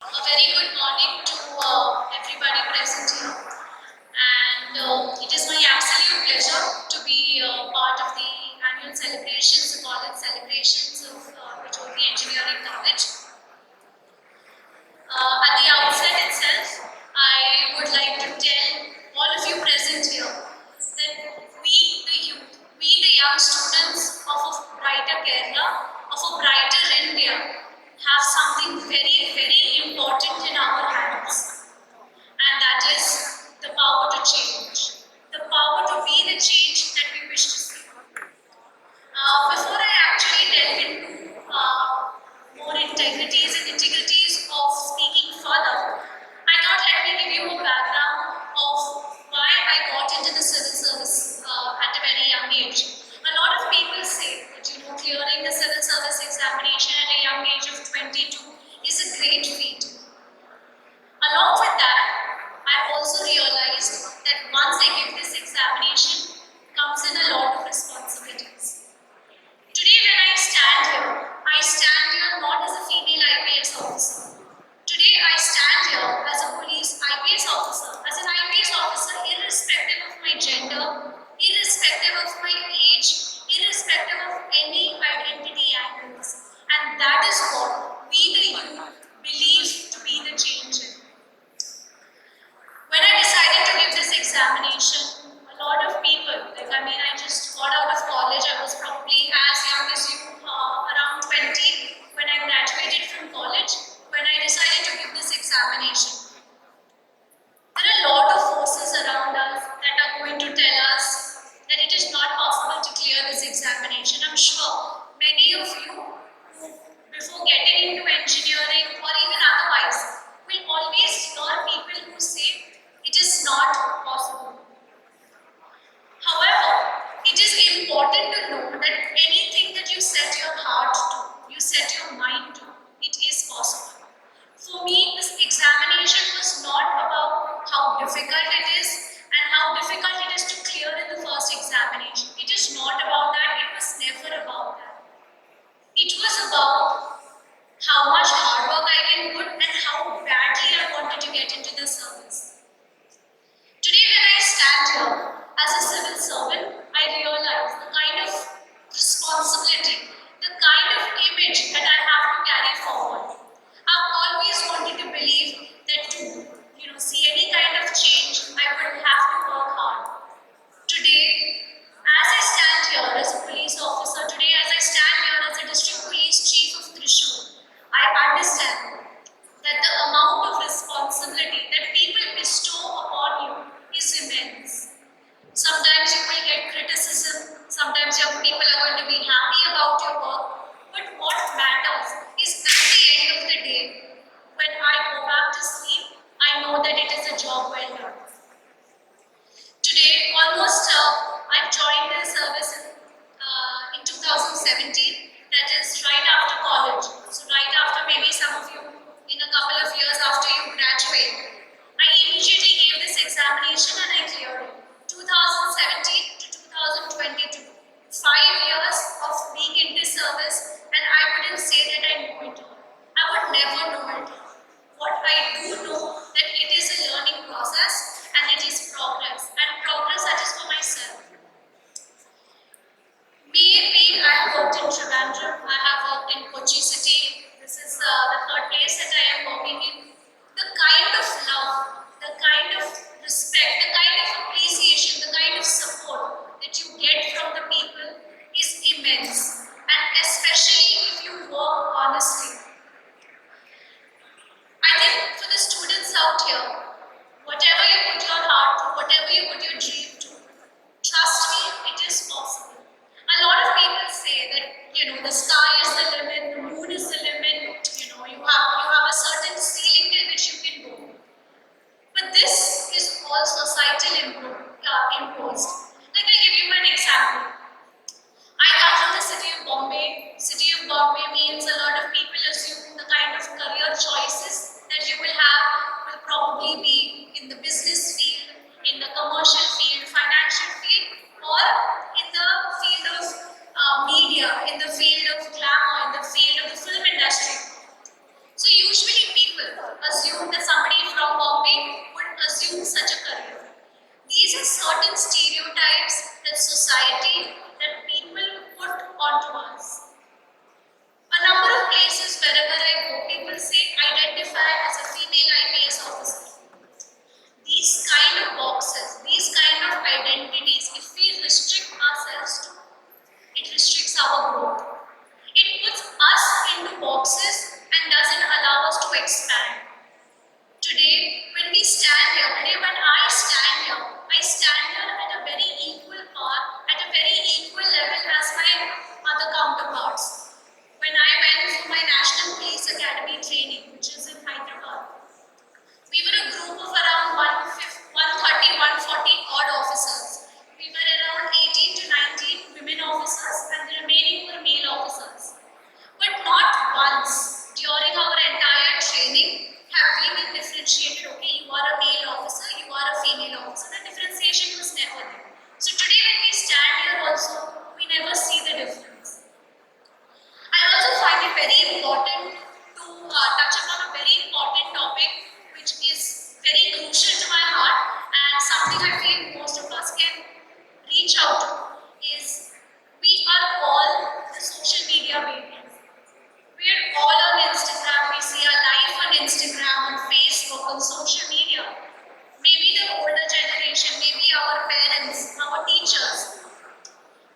A very good morning to everybody present here, and it is my absolute pleasure to be part of the annual celebrations, the college celebrations of the Jyothi Engineering College. At the outset itself, I would like to tell all of you present here that we, the youth, we, the young students of a brighter Kerala, of a brighter India, have something very, very important in our hands, and that is the power to change, the power to be the change that we wish to see. Before I actually delve into more integrities of speaking further, I thought let me give you a background of why I got into the civil service at a very young age. A lot of people say that clearing the civil service examination at a young age of 22 is a great feat. Along with that, I also realized that once I give this examination comes in a lot of responsibilities. Today when I stand here not as a female IPS officer. Today I stand here as a police IPS officer, as an IPS officer irrespective of my gender, irrespective of my age, irrespective of any identity angles. And that is what we the youth believe to be the change in. When I decided to give this examination, a lot of people, I just got out of college, I was probably as young as you, around 20, when I graduated from college, when I decided to give this examination. There are a lot of forces around us that are going to tell us that it is not possible to clear this examination. I'm sure many of you, before getting into engineering or even otherwise, will always hear people who say it is not possible. However, it is important to know that anything that you set your heart to, you set your mind to, it is possible. For me, this examination was not about how difficult it is and how difficult it is to clear in the first examination. It is not about that, it was never about that. It was about how much hard work I once during our entire training have we been differentiated. Okay, you are a male officer, you are a female officer. The differentiation was never there. So today when we stand here also, we never see the difference. I also find it very important to touch upon a very important topic which is very crucial to my heart and something I feel most of us can reach out to is we are all the social media babies. We are all on Instagram, we see our life on Instagram, on Facebook, on social media. Maybe the older generation, maybe our parents, our teachers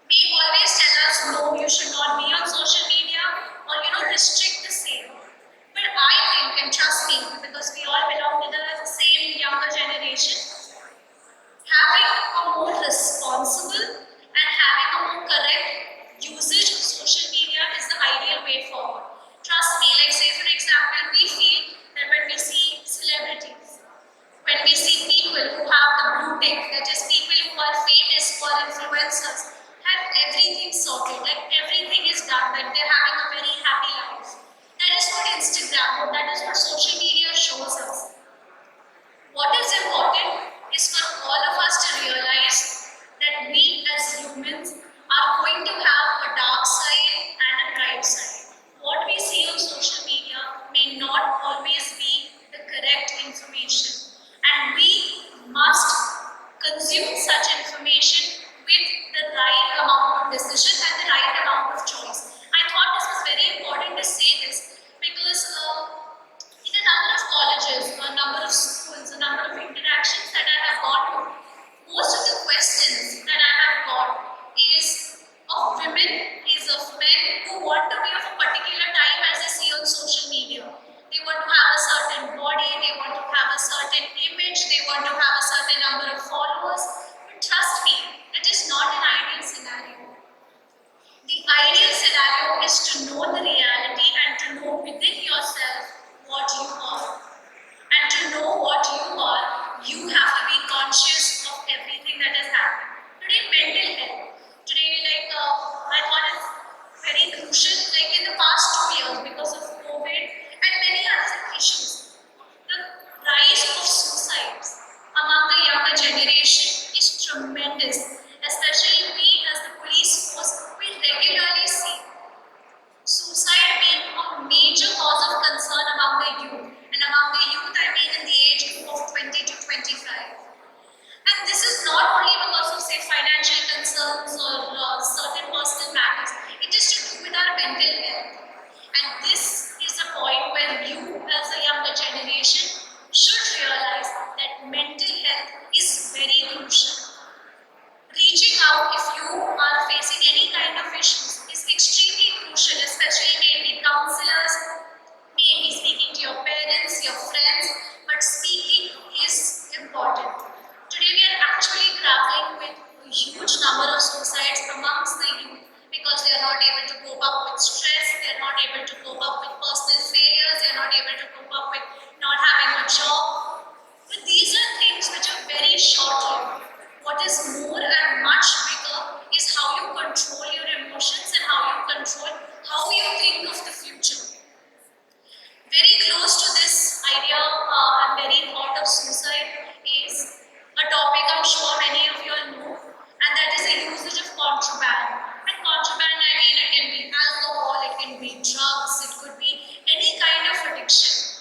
may always tell us, no, you should not be on social media or restrict the same. But I think, and trust me, because we all belong to the same younger generation, having a more responsible and having a more correct usage of social media is the ideal way forward. Trust me, like say for example, we feel that when we see celebrities, when we see people who have the blue tick, that is people who are famous, who are influencers, have everything sorted, like everything is done, that they're having a very happy life. That is what Instagram, that is what social media shows us. What is important is for all of us to realize that we as humans are going to have a dark side and a bright side. What we see on social media may not always be the correct information, and we must consume such information with the right amount of decision and the right amount of choice. I thought this was very important to say this because in a number of colleges, a number of schools, a number of interactions that I have gone to, most of the questions that I have got is of women, is of men who want to be of a particular type as they see on social media. They want to have a certain body, they want to have a certain image, they want to have a certain number of followers. But trust me, that is not an ideal scenario. The ideal scenario is to know the reality and to know within yourself what you are. And to know what you are, you have to be conscious of everything that has happened. Today, mental health. Today, I thought it's very crucial, like in the past 2 years, because of COVID and many other issues. The rise of suicides among the younger generation is tremendous. Especially we as the police force, we regularly see suicide being a major cause of concern among the youth. And among the youth, I mean in the age group of 20 to 25. And this is not only because of, say, financial concerns or certain personal matters. It is to do with our mental health. And this is the point where you, as a younger generation, should realize that mental health is very crucial. Reaching out if you are facing any kind of issues is extremely crucial, especially maybe counselors, maybe speaking to your parents, your friends, but speaking is important. Today we are actually grappling with a huge number of suicides amongst the youth because they are not able to cope up with stress, they are not able to cope up with personal failures, they are not able to cope up with not having a job. But these are things which are very short-lived. What is more and much bigger is how you control your emotions and how you control how you think of the future. Very close to this idea and very thought of suicide is a topic I'm sure many of you all know, and that is the usage of contraband. And contraband, I mean, it can be alcohol, it can be drugs, it could be any kind of addiction.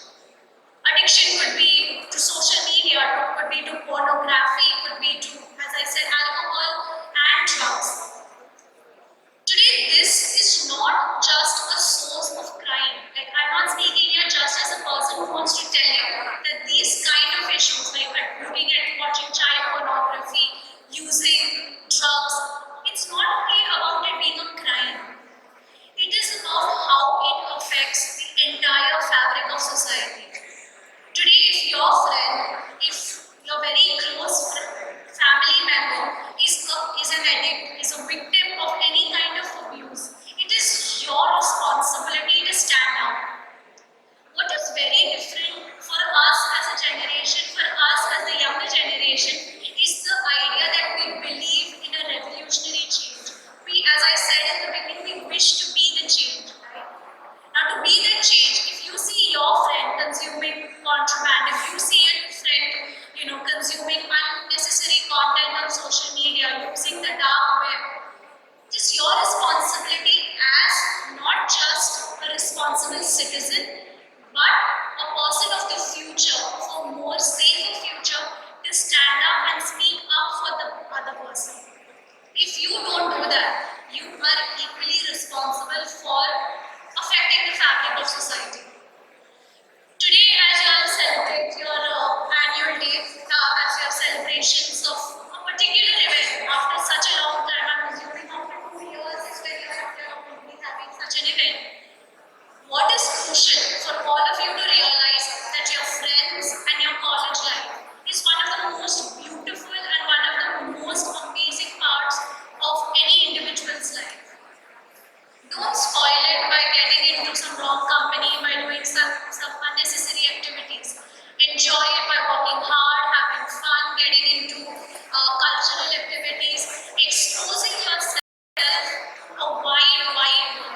a responsible citizen, but a person of the future, for more safer future, to stand up and speak up for the other person. If you don't do that, you are equally responsible for affecting the fabric of society. Today, as you all celebrate your annual day, as you have celebrations of a particular event after such a long time, I'm assuming after 2 years, it's very long to be having such an event. What is crucial for all of you to realize that your friends and your college life is one of the most beautiful and one of the most amazing parts of any individual's life. Don't spoil it by getting into some wrong company, by doing some unnecessary activities. Enjoy it by working hard, having fun, getting into cultural activities, exposing yourself to a wide world.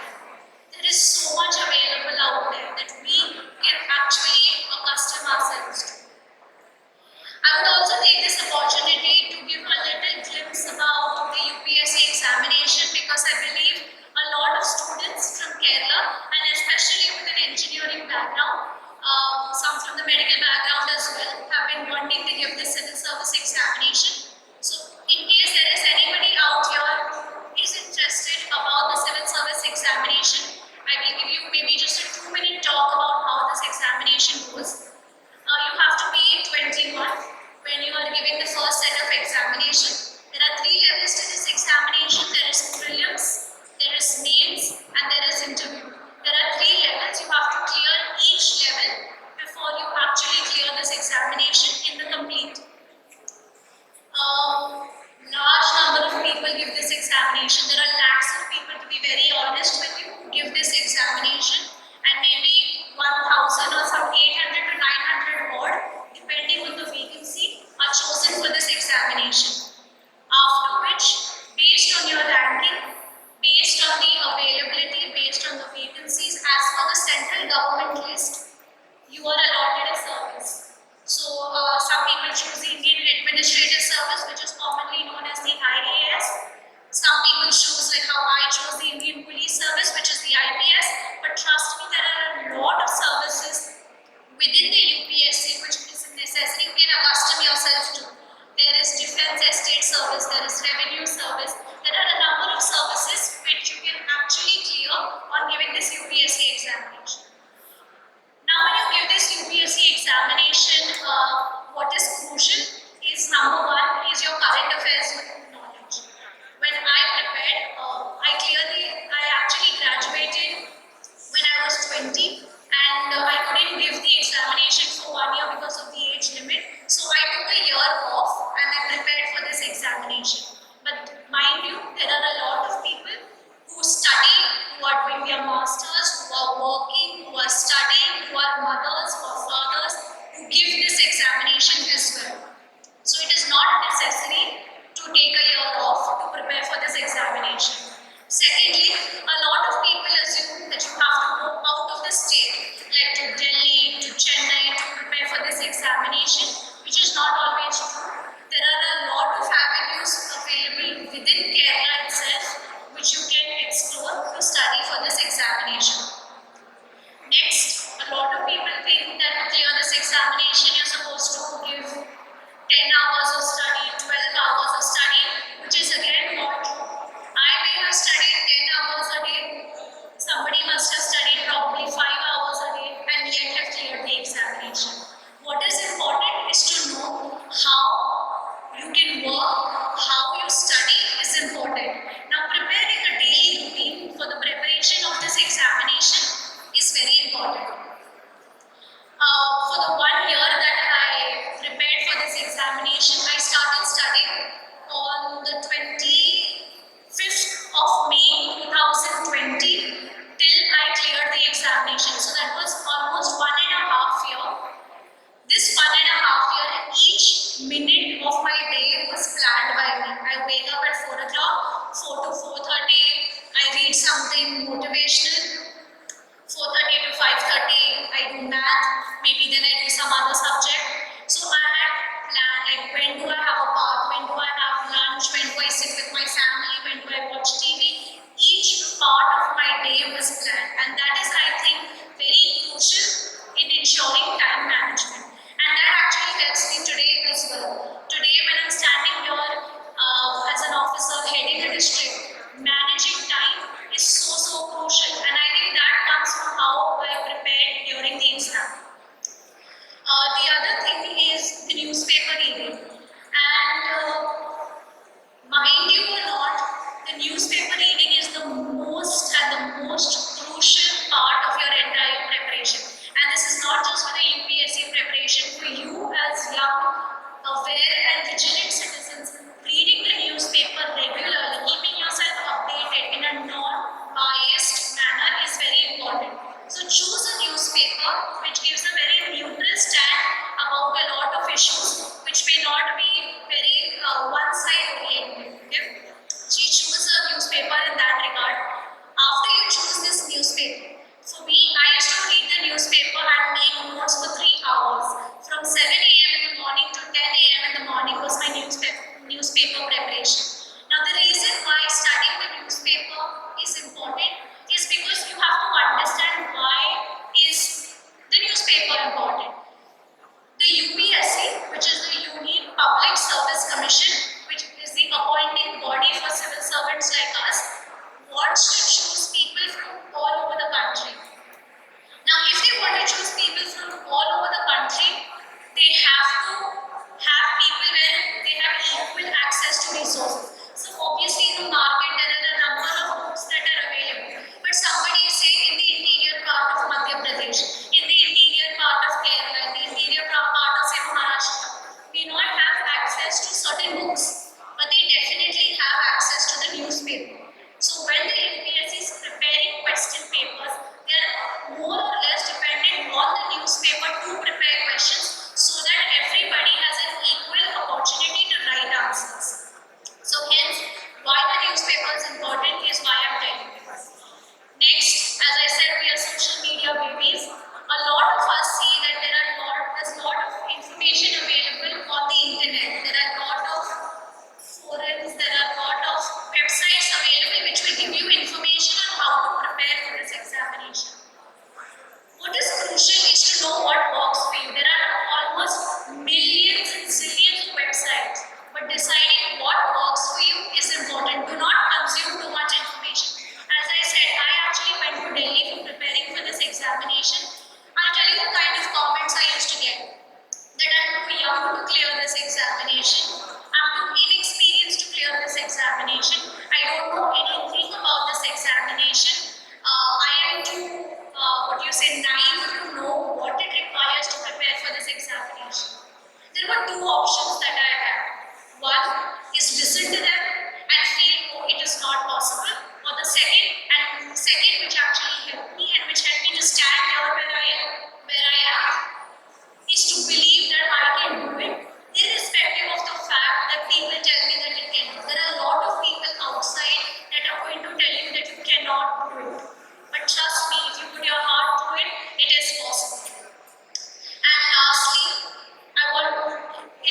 There is so much available out there that we can actually accustom ourselves to. I would also take this opportunity to give a little glimpse about the UPSC examination, because I believe a lot of students from Kerala, and especially with an engineering background, some from the medical background as well, have been wanting to give the civil service examination. So in case there is anybody out here who is interested about the civil service examination, I will give you maybe just a 2-minute talk about how this examination goes. You have to be 21 when you are giving the first set of examination. There are 3 levels to this examination. There is prelims, there is mains, and there is interview. There are 3 levels. You have to clear each level before you actually clear this examination in the complete. Large number of people give this examination. There are lakhs of people, to be very honest with you, who give this examination, and maybe 1,000 or some 800 to 900 odd, depending on the vacancy, are chosen for this examination. After which, based on your ranking, based on the availability, based on the vacancies, as per the central government list, you are allotted a service. So, some people choose the Indian Administrative Service, which is commonly known as the IAS. Some people choose, like how I chose the Indian Police Service, which is the IPS. But trust me, there are a lot of services within the UPSC which is necessary. You can accustom yourself to. There is Defense Estate Service, there is Revenue Service. There are a number of services which you can actually clear on giving this UPSC examination. Now, when you give this UPSC examination, what is crucial is number 1 is your current affairs knowledge. When I prepared, I actually graduated when I was 20, and I couldn't give the examination for 1 year because of the age limit. So I took a year off and I prepared for this examination. But mind you, there are a lot of people who study, who are doing their masters, who are working, who are studying, who are mothers, who are fathers, who give this examination as well. So it is not necessary to take a year off to prepare for this examination. Secondly, a lot of people assume that you have to go out of the state, like to Delhi, to Chennai, to prepare for this examination, which is not always true. There are a lot of avenues available within Kerala itself, which you can explore to study for this examination. Next, a lot of people think that to clear this examination, you're supposed to give 10 hours of study, 12 hours of study, which is again not true. I may have studied 10 hours a day. Somebody must have studied probably 5 hours a day and yet have cleared the examination. What is important is to know how you can work, how you study is important. Now, preparing a daily routine for the preparation of this examination is very important. For the 1 year that I prepared for this examination, I started studying on the 25th of May 2020 till I cleared the examination. So that was almost 1.5 years. This 1.5 years, each minute of my day was planned by me. I wake up at 4 o'clock, 4 to 4:30, I read something motivational. 4:30 to 5:30, I do math, maybe then I do some other subject. So I had planned, like when do I have a bath, when do I have lunch, when do I sit with my family, when do I watch TV. Each part of my day was planned, and that is, I how I prepared during the exam. The other thing is the newspaper reading. And mind you or not, the newspaper reading is the most crucial part of your entire preparation. And this is not just for the UPSC preparation, for you as young, aware and vigilant citizens, reading the newspaper regularly, keeping yourself updated in a non-biased manner is very important. So choose a newspaper which gives a very neutral stand about a lot of issues which may not be very one-side oriented. Okay? So you choose a newspaper in that regard. After you choose this newspaper, for me, I used to read the newspaper and make notes for 3 hours. From 7 a.m. in the morning to 10 a.m. in the morning was my newspaper preparation. Now the reason why studying the newspaper is important is because you have to understand why is the newspaper important. The UPSC, which is the Union Public Service Commission, which is the appointing body for civil servants like us, wants to choose people from all over the country. Now, if they want to choose people from all over the country, they have to have people where they have equal access to resources. So obviously in the market there are a number of books that are available. But somebody is saying in the interior part of Madhya Pradesh, in the interior part of Kerala, in the interior part of say Maharashtra, may not have access to certain books, but they definitely have access to the newspaper. So when the UPSC is preparing question papers, they are more or less dependent on the newspaper to prepare questions so that everybody has an equal opportunity to write answers. So hence, why the newspaper is important is why I'm telling you. Next, as I said, we are social media babies. A lot of us see that there's a lot of information available on the internet. There are a lot of forums, there are a lot of websites available which will give you information on how to prepare for this examination. What is crucial is to know what works for you. There are almost millions and zillions of websites, but deciding what works for you is important. Do not consume too much information. As I said, I actually went to Delhi for preparing for this examination. I'll tell you the kind of comments I used to get. That I'm too young to clear this examination. I'm too inexperienced to clear this examination. I don't know anything about this examination. I am too, naive to know what it requires to prepare for this examination. There were two options that I had. One is listen to them and feel, oh, it is not possible. Or the second which actually helped me and which helped me to stand here where I am, is to believe that I can do it, irrespective of the fact that people tell me that it cannot. There are a lot of people outside that are going to tell you that you cannot do it. But trust me, if you put your heart to it, it is possible. And lastly,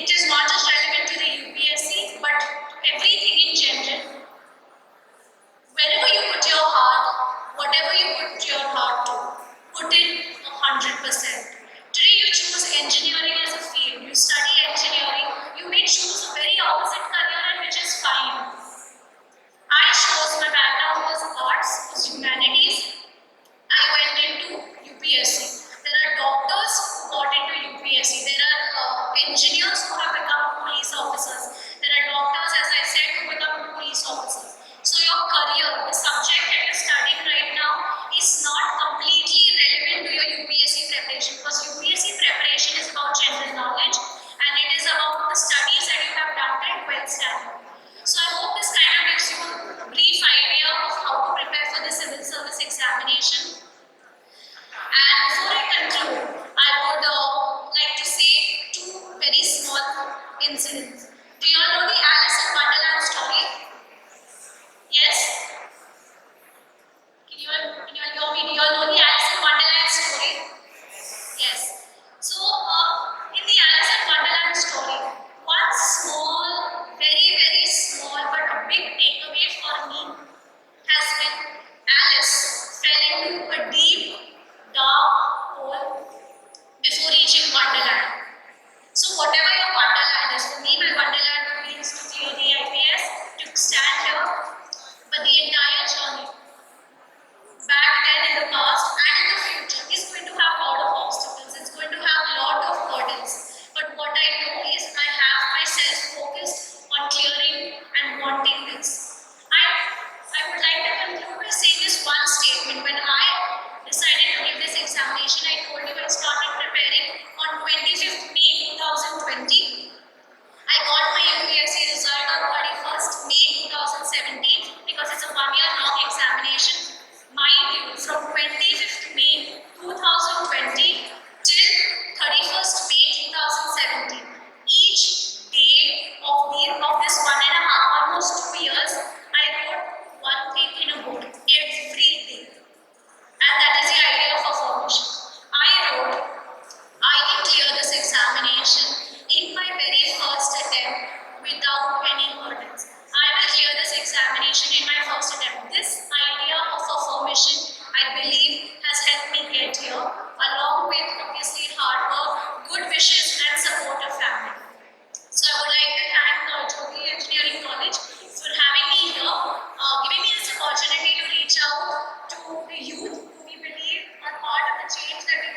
it is not just relevant to the UPSC, but to everything in general. Wherever you put your heart, whatever you put your heart to, put in 100%. Today you choose engineering as a field, you study engineering, you may choose a very opposite career and which is fine. I chose, my background was arts, was humanities. I went into UPSC. There are doctors who got into UPSC. There are engineers who have become police officers. There are doctors, as I said, who become police officers. So your career, the subject that you're studying right now is not completely relevant to your UPSC preparation, because UPSC preparation is about general knowledge and get here, along with obviously hard work, good wishes, and support of family. So I would like to thank Jyothi Engineering College for having me here, giving me this opportunity to reach out to the youth who we believe are part of the change that we